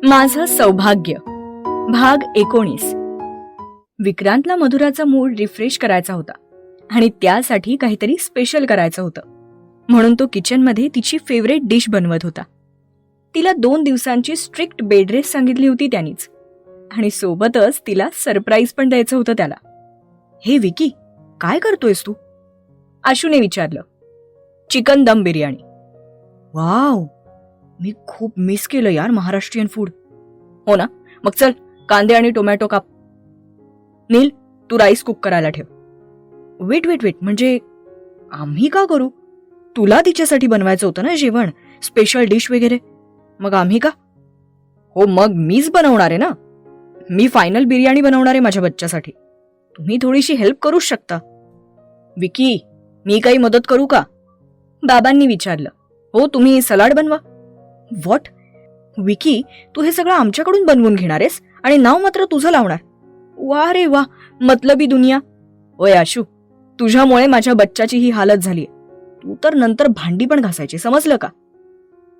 माझं सौभाग्य भाग 19. विक्रांतला मधुराचा मूड रिफ्रेश करायचा होता आणि त्यासाठी काहीतरी स्पेशल करायचं होतं. म्हणून तो किचनमध्ये तिची फेवरेट डिश बनवत होता. तिला 2 दिवसांची स्ट्रिक्ट बेड रेस्ट सांगितली होती त्यानीच, आणि सोबतच तिला सरप्राईज पण द्यायचं होतं त्याला. हे विकी, काय करतोयस तू? आशूने विचारलं. चिकन दम बिर्याणी. वाव, मी खूप मिस केलं यार महाराष्ट्रीयन फूड. हो ना, मग चल कांदे आणि टोमॅटो काप. नील, तू राईस कुक करायला ठेव. वेट वेट वेट, म्हणजे आम्ही का करू? तुला तिच्यासाठी बनवायचं होतं ना जेवण, स्पेशल डिश वगैरे. मग आम्ही का? हो मग मीच बनवणार आहे ना. मी फायनल बिर्याणी बनवणार आहे माझ्या बच्च्यासाठी. तुम्ही थोडीशी हेल्प करूच शकता. विकी, मी काही मदत करू का? बाबांनी विचारलं. हो, तुम्ही सलाड बनवा. व्हॉट? विकी, तू हे सगळं आमच्याकडून बनवून घेणार आहेस आणि नाव मात्र तुझं लावणार? वा रे वा, मतलबी दुनिया. ओय आशू, तुझ्यामुळे माझ्या बच्चाची ही हालत झालीय. तू तर नंतर भांडी पण घासायची, समजलं का?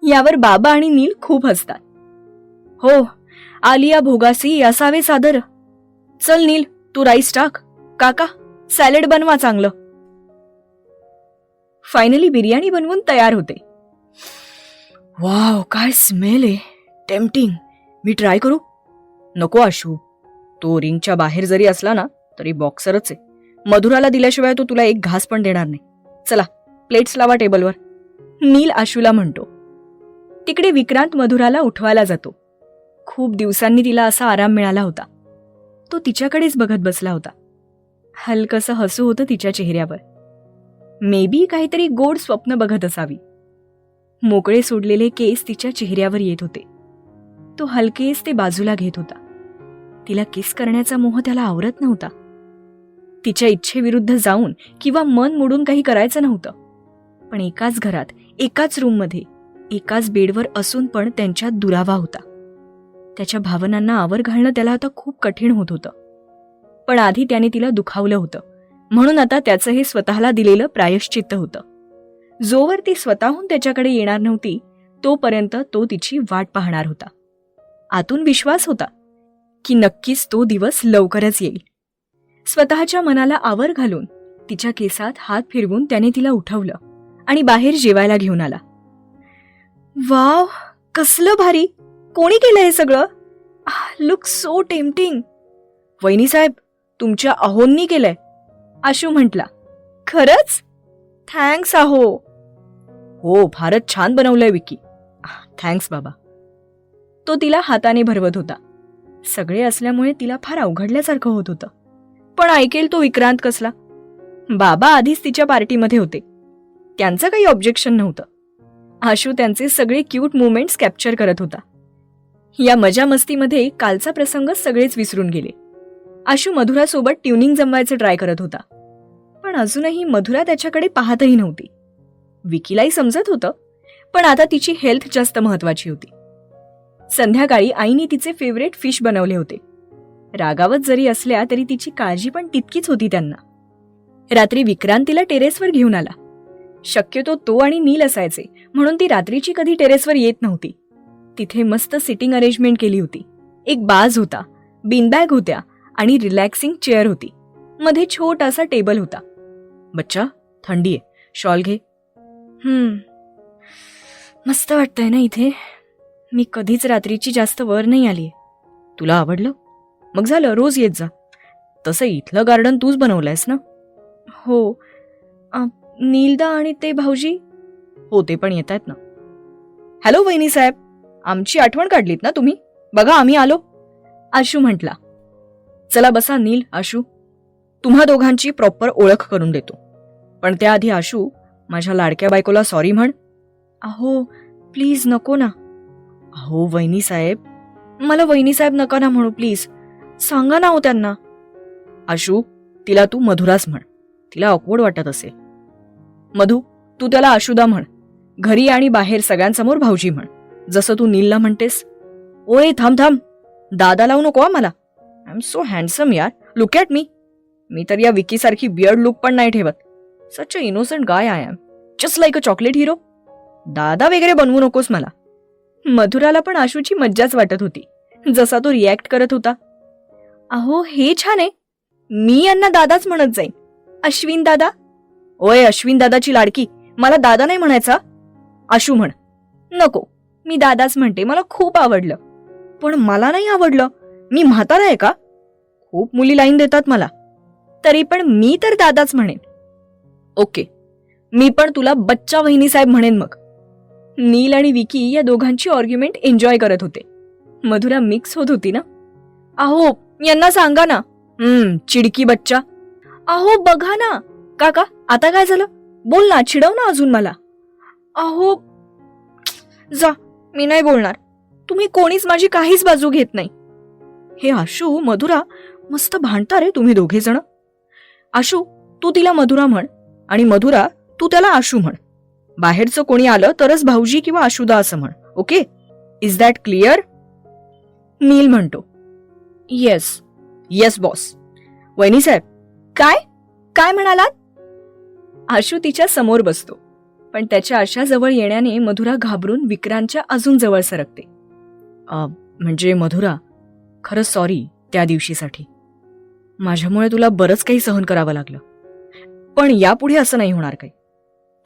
यावर बाबा आणि नील खूप हसतात. हो, आलिया भोगासी असावे सादर. चल नील, तू राईस टाक. काका, सॅलड बनवा चांगलं. फायनली बिर्याणी बनवून तयार होते. वाव, काय स्मेल आहे. टेम्पटिंग. मी ट्राय करू? नको आशू, तो रिंगच्या बाहेर जरी असला ना तरी बॉक्सरच आहे. मधुराला दिल्याशिवाय तो तुला एक घास पण देणार नाही. चला, प्लेट्स लावा टेबलवर, नील आशूला म्हणतो. तिकडे विक्रांत मधुराला उठवायला जातो. खूप दिवसांनी तिला असा आराम मिळाला होता. तो तिच्याकडेच बघत बसला होता. हलकसं हसू होतं तिच्या चेहऱ्यावर. मे बी काहीतरी गोड स्वप्न बघत असावी. मोकळे सोडलेले केस तिच्या चेहऱ्यावर येत होते. तो हलकेच ते बाजूला घेत होता. तिला किस करण्याचा मोह त्याला आवरत नव्हता. तिच्या इच्छेविरुद्ध जाऊन किंवा मन मोडून काही करायचं नव्हतं. पण एकाच घरात, एकाच रूममध्ये, एकाच बेडवर असून पण त्यांच्यात दुरावा होता. त्याच्या भावनांना आवर घालणं त्याला आता खूप कठीण होत होतं. पण आधी त्याने तिला दुखावलं होतं, म्हणून आता त्याचं हे स्वतःला दिलेलं प्रायश्चित्त होतं. जोवर ती स्वतःहून त्याच्याकडे येणार नव्हती तोपर्यंत तो तिची वाट पाहणार होता. आतून विश्वास होता की नक्कीच तो दिवस लवकरच येईल. स्वतःच्या मनाला आवर घालून तिच्या केसात हात फिरवून त्याने तिला उठवलं आणि बाहेर जेवायला घेऊन आला. वाव, कसलं भारी. कोणी केलं हे सगळं? Look so tempting. वहिनी साहेब, तुमच्या अहोंनी केलंय, आशू म्हटला. खरंच? थँक्स आहो. हो, फारच छान बनवलंय विकी. थँक्स बाबा. तो तिला हाताने भरवत होता. सगळे असल्यामुळे तिला फार अवघडल्यासारखं होत होतं. पण ऐकेल तो विक्रांत कसला. बाबा आधीच तिच्या पार्टीमध्ये होते. त्यांचं काही ऑब्जेक्शन नव्हतं. आशू त्यांचे सगळे क्यूट मुवमेंट्स कॅप्चर करत होता. या मजा मस्तीमध्ये कालचा प्रसंग सगळेच विसरून गेले. आशू मधुरासोबत ट्युनिंग जमवायचं ट्राय करत होता. पण अजूनही मधुरा त्याच्याकडे पाहतही नव्हती. विकीलाही समजत होतं, पण आता तिची हेल्थ जास्त महत्वाची होती. संध्याकाळी आईने तिचे फेवरेट फिश बनवले होते. रागावत जरी असल्या तरी तिची काळजी पण तितकीच होती त्यांना. रात्री विक्रांत तिला टेरेसवर घेऊन आला. शक्यतो तो आणि नील असायचे म्हणून ती रात्रीची कधी टेरेसवर येत नव्हती. तिथे मस्त सिटिंग अरेंजमेंट केली होती. एक बाज होता, बीनबॅग होत्या आणि रिलॅक्सिंग चेअर होती. मध्ये छोटासा टेबल होता. बच्चा, थंडी आहे, शॉल घे. मस्त वाटतंय ना इथे. मी कधीच रात्रीची जास्त वर नाही आलीय. तुला आवडलं? मग झालं, रोज येत जा. तसं इथलं गार्डन तूच बनवलंयस ना? हो. नीलदा आणि ते भाऊजी? हो, ते पण येत आहेत ना. हॅलो वहिनी साहेब, आमची आठवण काढलीत ना तुम्ही? बघा आम्ही आलो, आशू म्हटला. चला बसा नील, आशू. तुम्हा दोघांची प्रॉपर ओळख करून देतो. पण त्याआधी आशू, माझ्या लाडक्या बायकोला सॉरी म्हण. अहो प्लीज, नको ना. अहो वहिनी साहेब, मला वहिनी साहेब नका ना म्हणू प्लीज. सांगा ना हो त्यांना. आशू, तिला तू मधुरास म्हण. तिला ऑकवर्ड वाटत असेल. मधू, तू त्याला आशुदा म्हण. घरी आणि बाहेर सगळ्यांसमोर भाऊजी म्हण, जसं तू नीलला म्हणतेस. ओय थांब थांब, दादा लावू नको मला. आय एम सो हँडसम यार, लुक ॲट मी. मी तर या विकी सारखी बियर्ड लुक पण नाही ठेवत. Such a innocent guy I am, just like a chocolate hero. दादा वगैरे बनवू नकोस मला. मधुराला पण आशूची मज्जाच वाटत होती, जसा तो रिॲक्ट करत होता. अहो हे छान आहे, मी यांना दादाच म्हणत जाईन. अश्विन दादा. ओय अश्विन दादाची लाडकी, मला दादा नाही म्हणायचा, आशू म्हण. नको, मी दादाच म्हणते, मला खूप आवडलं. पण मला नाही आवडलं, मी म्हातारा आहे का? खूप मुली लाईन देतात मला, तरी पण मी तर दादाच म्हणेन. ओके, मी पण तुला बच्चा वहिनी साहेब म्हणेन मग. नील आणि विकी या दोघांची आर्ग्युमेंट एन्जॉय करत होते. मधुरा मिक्स होत होती ना. अहो यांना सांगा ना. चिडकी बच्चा. अहो बघा ना. काका आता काय झालं, बोल ना, चिडव ना अजून मला. अहो जा, मी नाही बोलणार, तुम्ही कोणीच माझी काहीच बाजू घेत नाही. हे आशू मधुरा मस्त भांडता रे तुम्ही दोघे जण. आशू तू तिला मधुरा म्हण आणि मधुरा तू त्याला आशू म्हण. बाहेरचं कोणी आलं तरच भाऊजी किंवा आशुदा असं म्हण. Okay, is that clear? Neel म्हणतो. Yes yes boss. वहिनी साहेब. काय काय म्हणालात? आशू तिच्या समोर बसतो, पण त्याच्या अशा जवळ येण्याने मधुरा घाबरून विक्रांतच्या अजून जवळ सरकते. म्हणजे मधुरा, खरंच सॉरी त्या दिवशीसाठी. माझ्यामुळे तुला बरंच काही सहन करावं लागलं, पण यापुढे असं नाही होणार काही.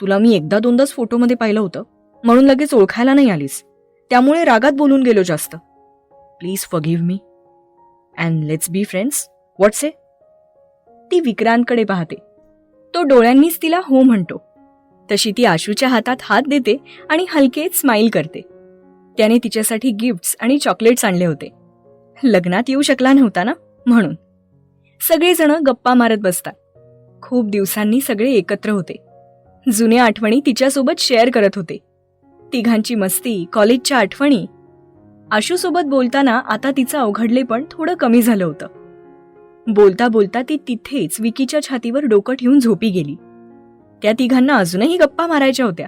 तुला मी एकदा दोनदाच फोटोमध्ये पाहिलं होतं म्हणून लगेच ओळखायला नाही आलीस, त्यामुळे रागात बोलून गेलो जास्त. Please forgive me and let's be friends. What say? ती विक्रांतकडे पाहते. तो डोळ्यांनीच तिला हो म्हणतो. तशी ती आशूच्या हातात हात देते आणि हलकेच स्माईल करते. त्याने तिच्यासाठी गिफ्ट्स आणि चॉकलेट्स आणले होते. लग्नात येऊ शकला नव्हता ना, म्हणून. सगळेजण गप्पा मारत बसतात. खूप दिवसांनी सगळे एकत्र होते. जुन्या आठवणी तिच्यासोबत शेअर करत होते. तिघांची मस्ती, कॉलेजच्या आठवणी. आशूसोबत बोलताना आता तिचं अवघडलेपण थोडं कमी झालं होतं. बोलता बोलता ती तिथेच विकीच्या छातीवर डोकं ठेवून झोपी गेली. त्या तिघांना अजूनही गप्पा मारायच्या होत्या,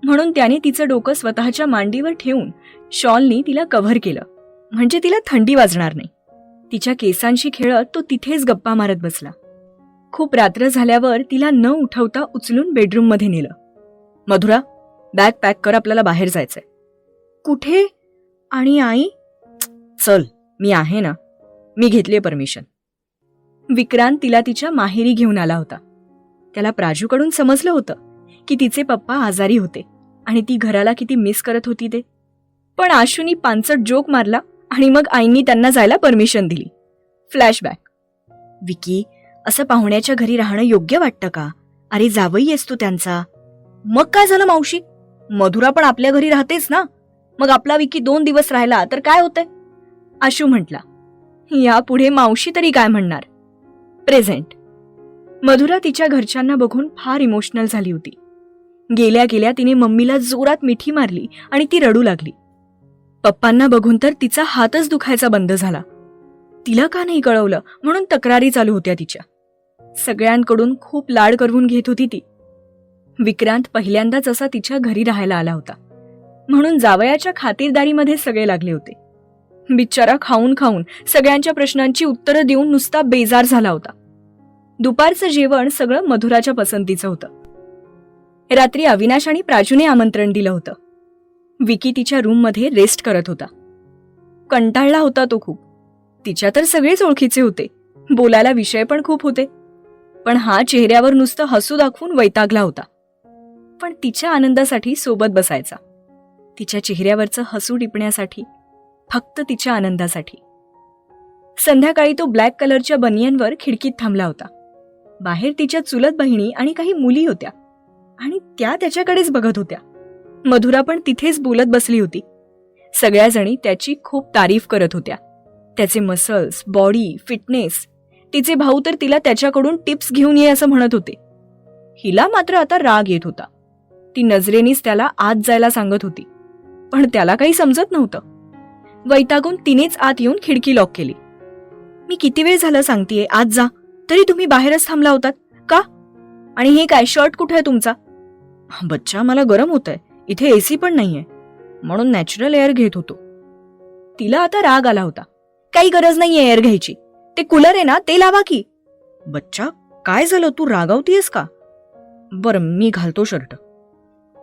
म्हणून त्याने तिचं डोकं स्वतःच्या मांडीवर ठेवून शॉलनी तिला कव्हर केलं, म्हणजे तिला थंडी वाजणार नाही. तिच्या केसांशी खेळत तो तिथेच गप्पा मारत बसला. खूप रात्र झाल्यावर तिला न उठवता उचलून बेडरूममध्ये नेलं. मधुरा, बॅग पॅक कर, आपल्याला बाहेर जायचंय. कुठे? आणि आई? चल, मी आहे ना, मी घेतलीये परमिशन. विक्रांत तिला तिच्या माहेरी घेऊन आला होता. त्याला प्राजूकडून समजलं होतं की तिचे पप्पा आजारी होते आणि ती घराला किती मिस करत होती ते. पण आशूनी पांचट जोक मारला आणि मग आईंनी त्यांना जायला परमिशन दिली. फ्लॅशबॅक. विकी, असं पाहुण्याच्या घरी राहणं योग्य वाटतं का? अरे जावई आहेस तू त्यांचा. मग काय झालं मावशी, मधुरा पण आपल्या घरी राहतेच ना, मग आपला विकी 2 दिवस राहिला तर काय होतंय? आशू म्हटला. यापुढे मावशी तरी काय म्हणणार. प्रेझेंट. मधुरा तिच्या घरच्यांना बघून फार इमोशनल झाली होती. गेल्या गेल्या तिने मम्मीला जोरात मिठी मारली आणि ती रडू लागली. पप्पांना बघून तर तिचा हातच दुखायचा बंद झाला. तिला का नाही कळवलं म्हणून तक्रारी चालू होत्या तिच्या. सगळ्यांकडून खूप लाड करवून घेत होती ती. विक्रांत पहिल्यांदाच असा तिच्या घरी राहायला आला होता, म्हणून जावयाच्या खातिरदारीमध्ये सगळे लागले होते. बिचारा खाऊन खाऊन सगळ्यांच्या प्रश्नांची उत्तरं देऊन नुसता बेजार झाला होता. दुपारचं जेवण सगळं मधुराच्या पसंतीचं होतं. रात्री अविनाश आणि प्राजूने आमंत्रण दिलं होतं. विकी तिच्या रूममध्ये रेस्ट करत होता. कंटाळला होता तो खूप. तिच्या तर सगळेच ओळखीचे होते, बोलायला विषय पण खूप होते, पण हा चेहऱ्यावर नुसतं हसू दाखवून वैतागला होता. पण तिच्या आनंदासाठी सोबत बसायचा, तिच्या चेहऱ्यावरचं हसू टिपण्यासाठी, फक्त तिच्या आनंदासाठी. संध्याकाळी तो ब्लॅक कलरच्या बनियनवर खिडकीत थांबला होता. बाहेर तिच्या चुलत बहिणी आणि काही मुली होत्या आणि त्या त्याच्याकडेच बघत होत्या. मधुरा पण तिथेच बोलत बसली होती. सगळ्याजणी त्याची खूप तारीफ करत होत्या, त्याचे मसल्स, बॉडी, फिटनेस. तिचे भाऊ तर तिला त्याच्याकडून टिप्स घेऊन ये असं म्हणत होते. हिला मात्र आता राग येत होता. ती नजरेनीच त्याला आत जायला सांगत होती, पण त्याला काही समजत नव्हतं. वैतागून तिनेच आत येऊन खिडकी लॉक केली. मी किती वेळ झालं सांगतेय आत जा, तरी तुम्ही बाहेरच थांबला होतात का? आणि हे काय, शर्ट कुठे आहे तुमचा? बच्चा, मला गरम होतंय, इथे एसी पण नाहीये, म्हणून नॅचरल एअर घेत होतो. तिला आता राग आला होता. काही गरज नाहीये एअर घ्यायची, ते कूलर आहे ना, ते लावा की. बच्चा, काय झालं, तू रागावतीयस का? बरं, मी घालतो शर्ट.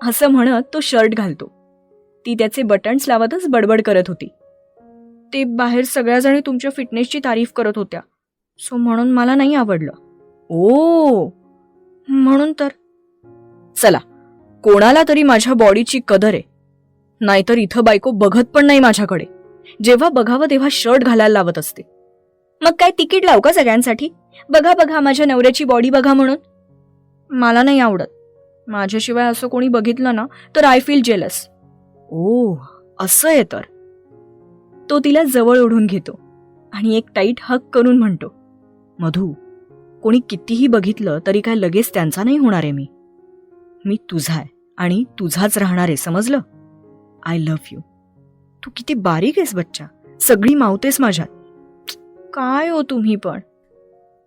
असं म्हणत तो शर्ट घालतो. ती त्याचे बटन्स लावतच बडबड करत होती. ते बाहेर सगळ्याजणी तुमच्या फिटनेसची तारीफ करत होत्या, सो म्हणून मला नाही आवडलं. ओ, म्हणून तर. चला, कोणाला तरी माझ्या बॉडीची कदर आहे, नाहीतर इथं बायको बघत पण नाही माझ्याकडे. जेव्हा बघावं तेव्हा शर्ट घालायला लावत असते. मग काय तिकीट लावू का सगळ्यांसाठी? बघा बघा माझ्या नवऱ्याची बॉडी बघा म्हणून. मला नाही आवडत. माझ्याशिवाय असं कोणी बघितलं ना तर आय फील जेलस. ओ, असं आहे तर. तो तिला जवळ ओढून घेतो आणि एक टाईट हक करून म्हणतो, मधू, कोणी कितीही बघितलं तरी काय लगेच त्यांचा नाही होणार आहे. मी तुझा आहे आणि तुझाच राहणार आहे, समजलं? I love you. तू किती बारीक आहेस बच्चा, सगळी मावतेस माझ्यात. काय हो तुम्ही पण.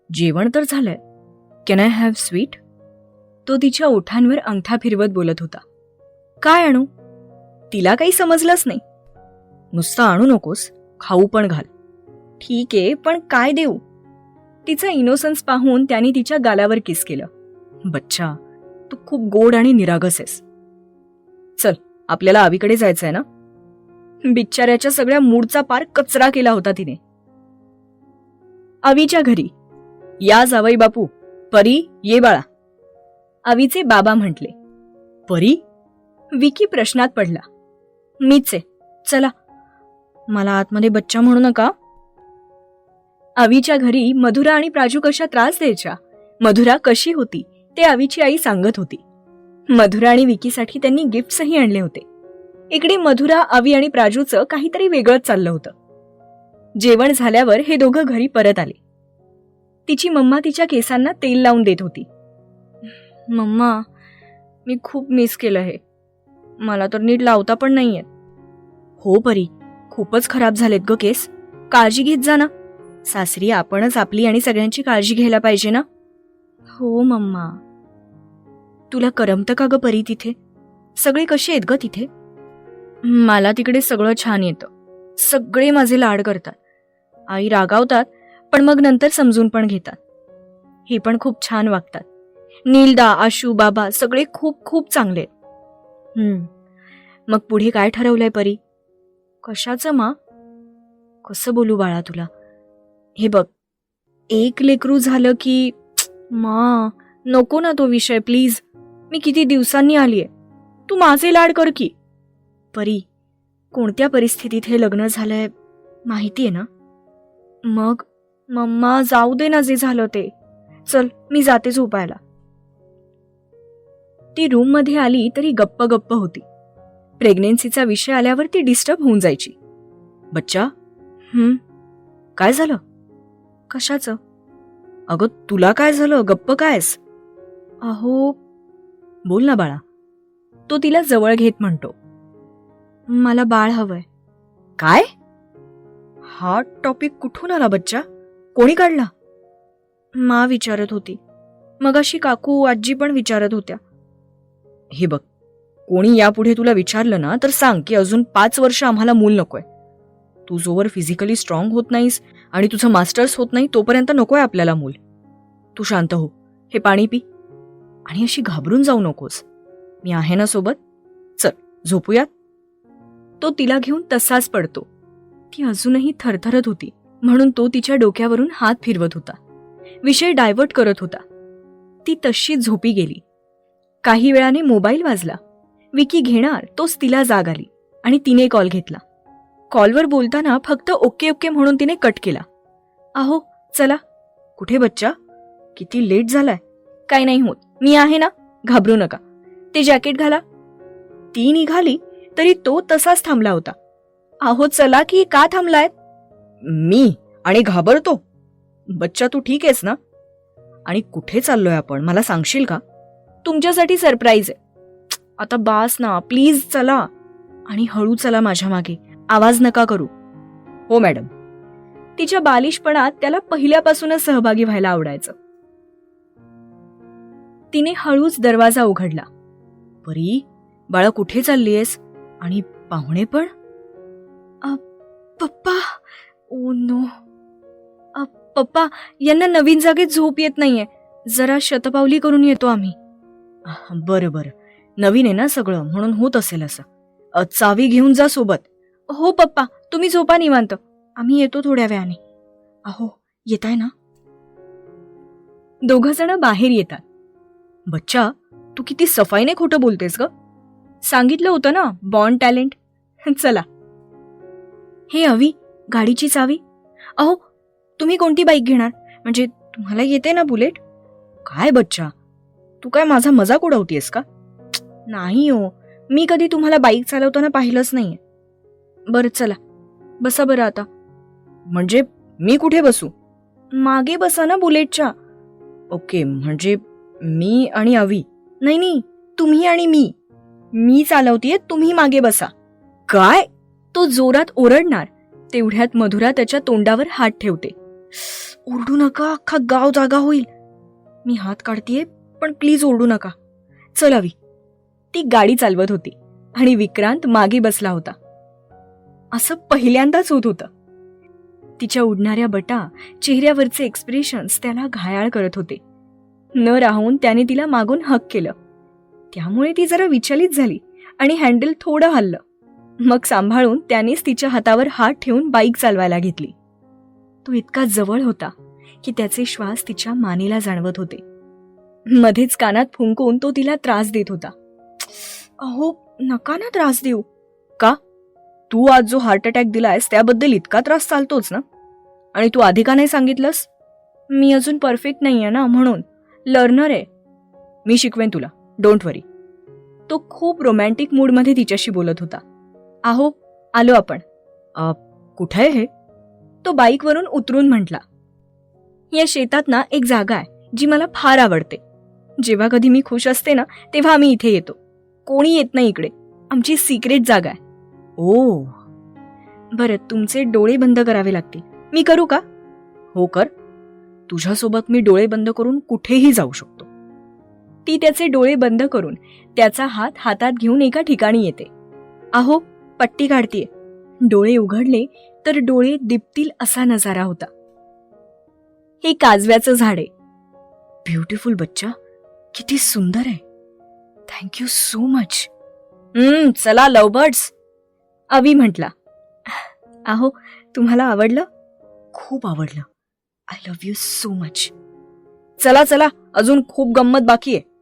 जेवण तर झालंय. Can I have sweet? तो तिच्या ओठांवर अंगठा फिरवत बोलत होता. काय आणू? तिला काही समजलंच नाही. नुसतं आणू नकोस, खाऊ पण घाल. ठीक आहे, पण काय देऊ? तिचा इनोसन्स पाहून त्याने तिच्या गालावर किस केलं. बच्चा, तू खूप गोड आणि निरागस आहेस. चल, आपल्याला आवीकडे जायचंय ना. बिचाऱ्याच्या सगळ्या मूडचा पार कचरा केला होता तिने. आवीच्या घरी. या जावई बापू. परी, ये बाळा. आवीचे बाबा म्हटले. परी? विकी प्रश्नात पडला. मीच आहे, चला. मला आतमध्ये बच्चा म्हणू नका. आवीच्या घरी मधुरा आणि प्राजू कशा त्रास द्यायच्या, मधुरा कशी होती ते आवीची आई सांगत होती. मधुरा आणि विकीसाठी त्यांनी गिफ्ट्सही आणले होते. इकडे मधुरा, आवी आणि प्राजूचं काहीतरी वेगळंच चाललं होतं. जेवण झाल्यावर हे दोघं घरी परत आले. तिची मम्मा तिच्या केसांना तेल लावून देत होती. मम्मा, मी खूप मिस केलं हे. मला तर नीट लावता पण नाहीयेत. हो परी, खूपच खराब झालेत ग केस. काळजी घेत जा ना. सासरी आपणच आपली आणि सगळ्यांची काळजी घ्यायला पाहिजे ना. हो मम्मा. तुला करमतं का ग परी तिथे? सगळे कसे आहेत ग तिथे? मला तिकडे सगळं छान येतं. सगळे माझे लाड करतात. आई रागावतात, पण मग नंतर समजून पण घेतात. हे पण खूप छान वागतात. नीलदा, आशू, बाबा सगळे खूप खूप चांगले आहेत. मग पुढे काय ठरवलंय परी? कशाचं मा? कसं बोलू बाळा तुला? हे बघ, एक लेकरू झालं की मा, नको ना तो विषय प्लीज. मी किती दिवसांनी आलीये. तू माझे लाड कर की. परी, कोणत्या परिस्थितीत हे लग्न झालंय माहितीये ना? मग मम्मा, जाऊ दे ना जे झालं ते. चल, मी जाते झोपायला. ती रूम मध्ये आली तरी गप्प गप्प होती. प्रेग्नेन्सीचा विषय आल्यावर ती डिस्टर्ब होऊन जायची. बच्चा, काय झालं? कशाचं? अगं तुला काय झालं? गप्प कायस? अहो, बोल ना बाळा. तो तिला जवळ घेत म्हणतो, मला बाळ हवंय. काय? हा टॉपिक कुठून आला बच्चा? कोणी काढला? मा विचारत होती. मगाशी काकू, आजी पण विचारत होत्या. हे बघ, कोणी यापुढे तुला विचारलं ना तर सांग की अजून 5 वर्ष आम्हाला मूल नकोय. तू जोवर फिजिकली स्ट्रॉंग होत नाहीस आणि तुझं मास्टर्स होत नाही तोपर्यंत नकोय आपल्याला मूल. तू शांत हो, हे पाणी पी आणि अशी घाबरून जाऊ नकोस. मी आहे ना सोबत. चल, झोपूयात. तो तिला घेऊन तसाच पडतो. ती अजूनही थरथरत होती म्हणून तो तिच्या डोक्यावरून हात फिरवत होता, विषय डायव्हर्ट करत होता. ती तशी झोपी गेली. काही वेळाने मोबाईल वाजला. विकी घेणार तोच तिला जाग आली आणि तिने कॉल घेतला. कॉलवर बोलताना फक्त ओके ओके म्हणून तिने कट केला. अहो चला. कुठे बच्चा? किती लेट झालाय. काय नाही होत, मी आहे ना, घाबरू नका. ते जॅकेट घाला. ती निघाली तरी तो तसाच थांबला होता. अहो चला की, का थांबलाय? मी आणि घाबरतो? बच्चा तू ठीक आहेस ना? आणि कुठे चाललोय आपण, मला सांगशील का? तुमच्यासाठी सरप्राईज आहे. आता बास ना, प्लीज चला. आणि हळू चला माझ्या मागे, आवाज नका करू. हो मॅडम. तिच्या बालिशपणात त्याला पहिल्यापासूनच सहभागी व्हायला आवडायचं. तिने हळूच दरवाजा उघडला. परी, बाळा कुठे चाललीयस? आणि पाहुणे पण? पप्पा. Oh no. पप्पा, यांना नवीन जागेत झोप येत नाहीये. जरा शतपावली करून येतो आम्ही. बरं बरं, नवीन आहे ना सगळं म्हणून होत असेल असं. चावी घेऊन जा सोबत. हो पप्पा, तुम्ही झोपा निवांत, आम्ही येतो थोड्या वेळाने. अहो, येताय ना? दोघं जण बाहेर येतात. बच्चा, तू किती सफाईने खोटं बोलतेस ग. सांगितलं होतं ना, बॉर्न टॅलेंट. चला. हे अवी, गाडीची चावी. अहो, तुम्ही कोणती बाईक घेणार? म्हणजे तुम्हाला येते ना बुलेट? काय बच्चा, तू काय माझा मजाक उडवतेस का? नाही हो, मी कधी तुम्हाला बाईक चालवताना पाहिलंच नाहीये. बरं चला, बसा बरं आता. म्हणजे मी कुठे बसू? मागे बसा ना बुलेटच्या. ओके, म्हणजे मी आणि अवी. नाही नाही, तुम्ही आणि मी. मी चालवतीये, तुम्ही मागे बसा. काय? तो जोरात ओरडणार तेवढ्यात मधुरा त्याच्या तोंडावर हात ठेवते. ओरडू नका, अख्खा गाव जागा होईल. मी हात काढतीये, पण प्लीज ओरडू नका. चल अवी. ती गाडी चालवत होती आणि विक्रांत मागे बसला होता. असं पहिल्यांदाच होत होतं. तिच्या उडणाऱ्या बटा, चेहऱ्यावरचे एक्सप्रेशन्स त्याला घायाळ करत होते. न राहून त्याने तिला मागून हक केलं. त्यामुळे ती जरा विचलित झाली आणि हँडल थोडं हललं. मग सांभाळून त्यानेच तिच्या हातावर हात ठेवून बाईक चालवायला घेतली. तो इतका जवळ होता की त्याचे श्वास तिच्या मानेला जाणवत होते. मध्येच कानात फुंकून तो तिला त्रास देत होता. अहो, नका ना त्रास देऊ. का? तू आज जो हार्ट अटॅक दिलायस त्याबद्दल इतका त्रास चालतोच ना? आणि तू आधी का नाही सांगितलंस? मी अजून परफेक्ट नाहीये ना, म्हणून. लर्नर आहे. मी शिकवेन तुला, डोंट वरी. तो खूप रोमॅन्टिक मूडमध्ये तिच्याशी बोलत होता. आहो, आलो आपण. कुठे आहे हे? तो बाईकवरून उतरून म्हटला. या शेतात ना एक जागा आहे जी मला फार आवडते. जेव्हा कधी मी खुश असते ना, तेव्हा आम्ही इथे येतो. कोणी येत नाही इकडे. आमची सिक्रेट जागा आहे. ओ, बरं, तुमचे डोळे बंद करावे लागतील. मी करू का? हो कर. तुझ्यासोबत मी डोळे बंद करून कुठेही जाऊ शकतो. ती त्याचे डोळे बंद करून त्याचा हात हातात घेऊन एका ठिकाणी येते. आहो, पट्टी काढतीये. डोळे उघडले तर डोळे दिपतील असा नजारा होता. हे काजव्याचं झाड आहे. ब्युटिफुल बच्चा, किती सुंदर आहे. Thank you so much. चला लव बर्ड्स, अवी म्हटला. आहो, तुम्हाला आवडलं? खूप आवडलं. I love you so much. चला चला, अजून खूप गंमत बाकी आहे.